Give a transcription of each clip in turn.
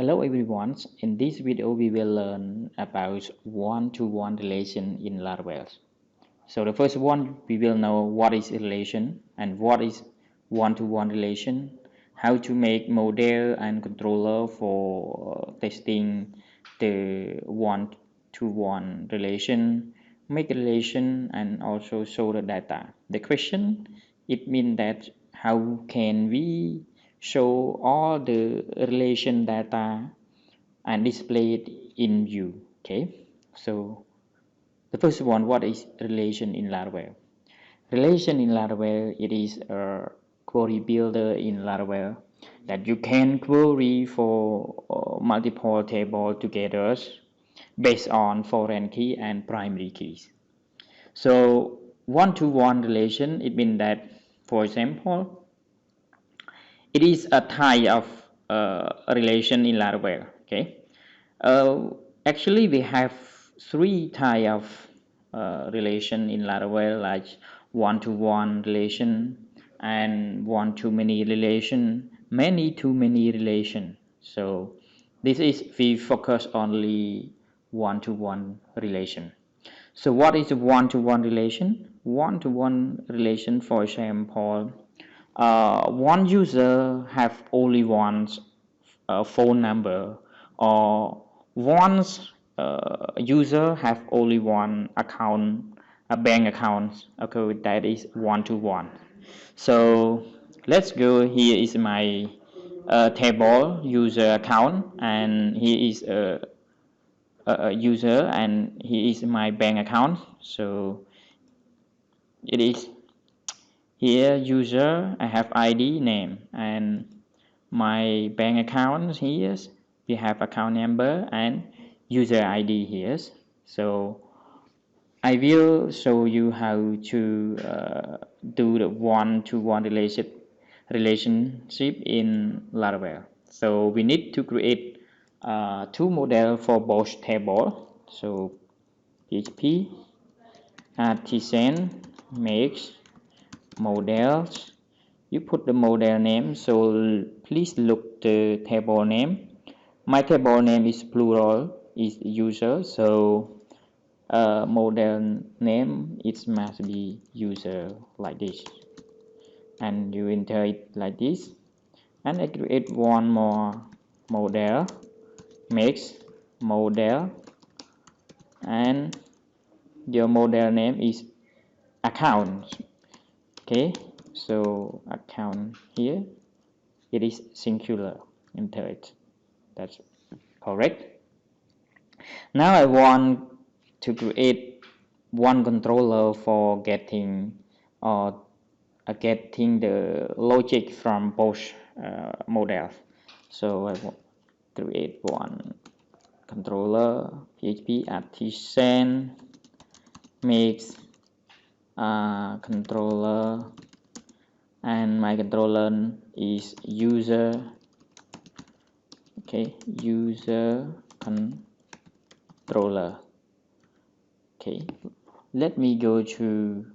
Hello everyone. In this video we will learn about one-to-one relation in Laravel. So the first one we will know what is a relation and what is one-to-one relation, how to make model and controller for testing the one-to-one relation, make a relation and also show the data. The question it means that how can we show all the relation data and display it in view. Okay, so the first one, what is relation in Laravel? Relation in Laravel, it is a query builder in Laravel that you can query for multiple tables together based on foreign key and primary keys. So one-to-one relation, it means that, for example, it is a type of relation in Laravel. Okay, uh, actually we have three type of relation in Laravel, like one-to-one relation and one-to-many relation, many-to-many relation. So this is we focus only one-to-one relation. So what is a one-to-one relation? One-to-one relation, for example, one user have only one phone number, or one user have only one account, a bank account. Okay, that is one-to-one. So let's go. Here is my table user account, and here is a user, and here is my bank account. So it is here user, I have ID name, and my bank account here we have account number and user ID here. So I will show you how to do the one-to-one relationship in Laravel. So we need to create two models for both table. So PHP artisan makes models. You put the model name, so please look the table name. My table name is plural, is user, so model name it must be user like this, and you enter it like this. And I create one more model, makes model, and your model name is account. Okay, so account here it is singular, enter it. That's correct. Now I want to create one controller for getting or getting the logic from both models. So I want to create one controller PHP artisan makes controller, and my controller is user. Okay, user controller. Okay, let me go to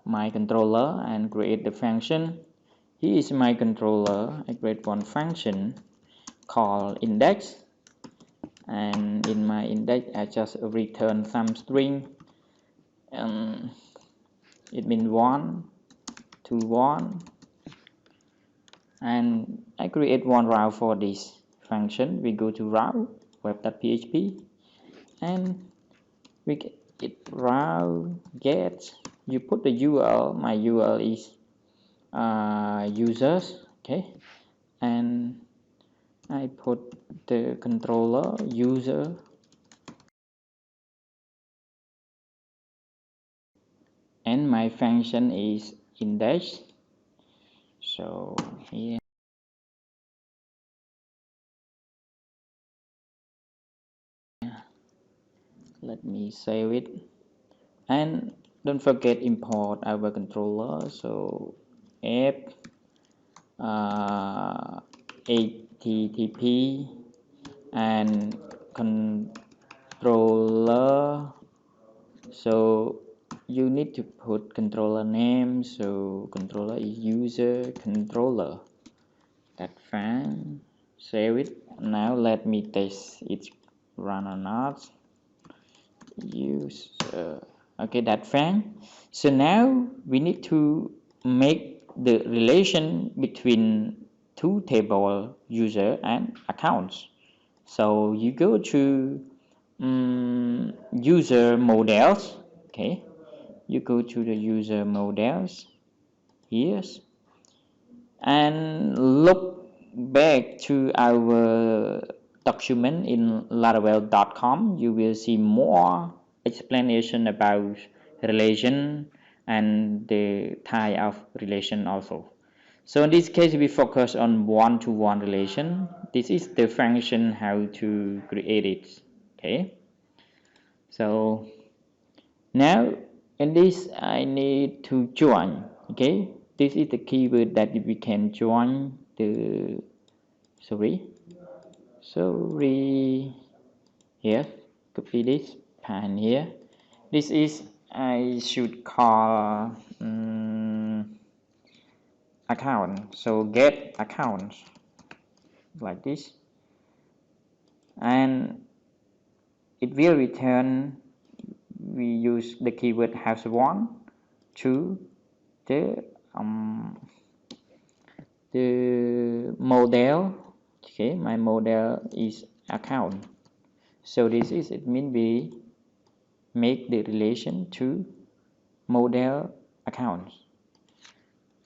my controller and create the function. Here is my controller. I create one function called index, and in my index I just return some string, and it means 1 to 1, and I create one route for this function. We go to route web.php, and we get it route get. You put the URL. My URL is users. Okay, and I put the controller user, and my function is index. So here let me save it, and don't forget import our controller. So f http and controller. So you need to put controller name. So controller is user controller. That fine. save it. Now let me test it run or not. Use okay, that's fine. So now we need to make the relation between two table user and accounts. So you go to user models. Okay, you go to the user models here and look back to our document in laravel.com. You will see more explanation about relation and the type of relation also. So in this case we focus on one-to-one relation. This is the function how to create it. Okay, so now in this I need to join. Okay, this is the keyword that we can join the sorry here, copy this and here. This is I should call account, so get account like this, and it will return. We use the keyword has one to the model. Okay, my model is account, so this is it means we make the relation to model accounts,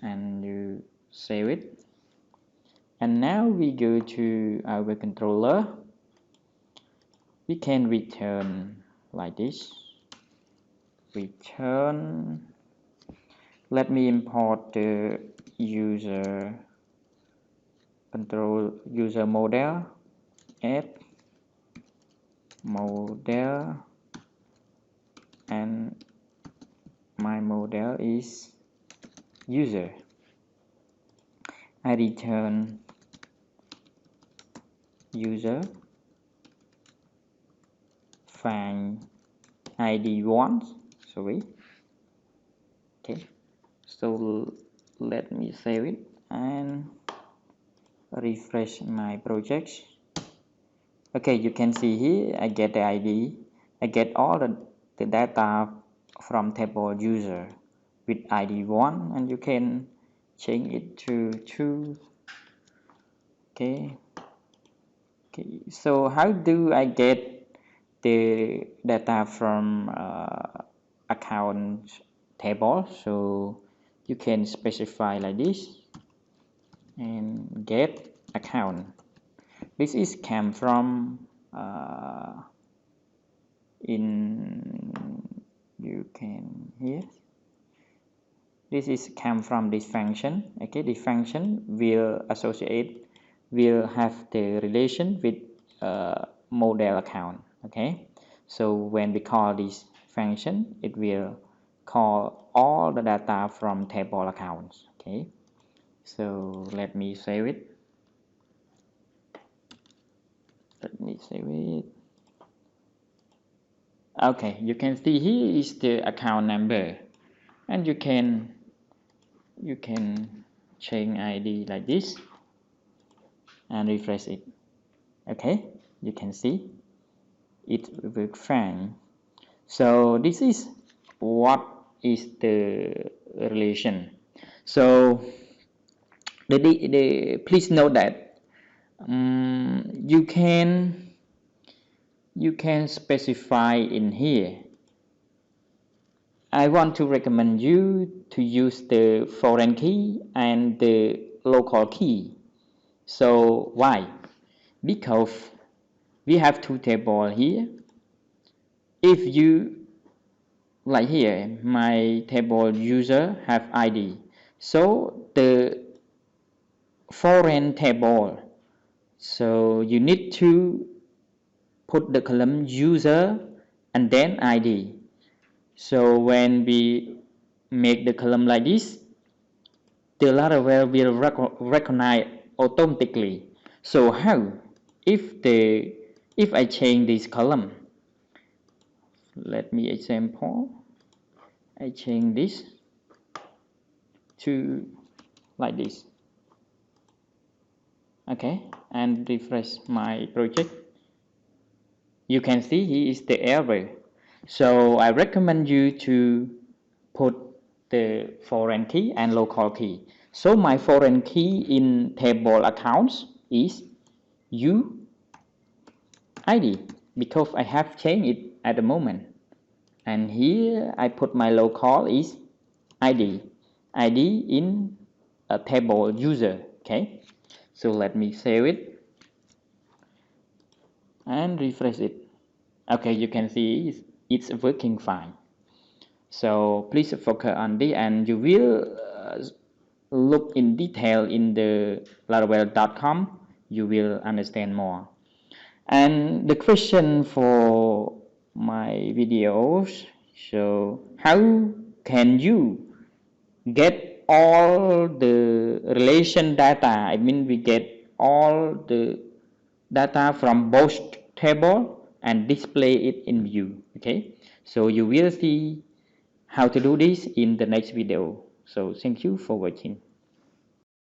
and you save it. And now we go to our controller. We can return like this. Return. Let me import the user control user model. Add model, and my model is user. I return user find id once. Sorry. Okay, so let me save it and refresh my project. Okay, you can see here I get the id. I get all the data from table user with id 1, and you can change it to 2. Okay, so how do I get the data from account table? So you can specify like this and get account. This is came from you can here. This is come from this function. Okay, the function will have the relation with model account. Okay, so when we call this function, it will call all the data from table accounts. Okay, so let me save it. Okay, you can see here is the account number, and you can change ID like this and refresh it. Okay, you can see it works fine. So this is what is the relation. So please note that you can specify in here. I want to recommend you to use the foreign key and the local key. So why? Because we have two tables here. If you like here, my table user have ID. So the foreign table, so you need to put the column user and then ID. So when we make the column like this, the Laravel will recognize automatically. So how? If I change this column, let me example. I change this to like this. Okay, and refresh my project. You can see here is the error. So I recommend you to put the foreign key and local key. So my foreign key in table accounts is UID because I have changed it at the moment. And here I put my local is ID. ID in a table user. Okay. So let me save it and refresh it. Okay, you can see it's working fine. So please focus on this and you will look in detail in the Laravel.com. You will understand more. And the question for my videos, so how can you get all the relation data? I mean, we get all the data from both table and display it in view. Okay, so you will see how to do this in the next video. So thank you for watching.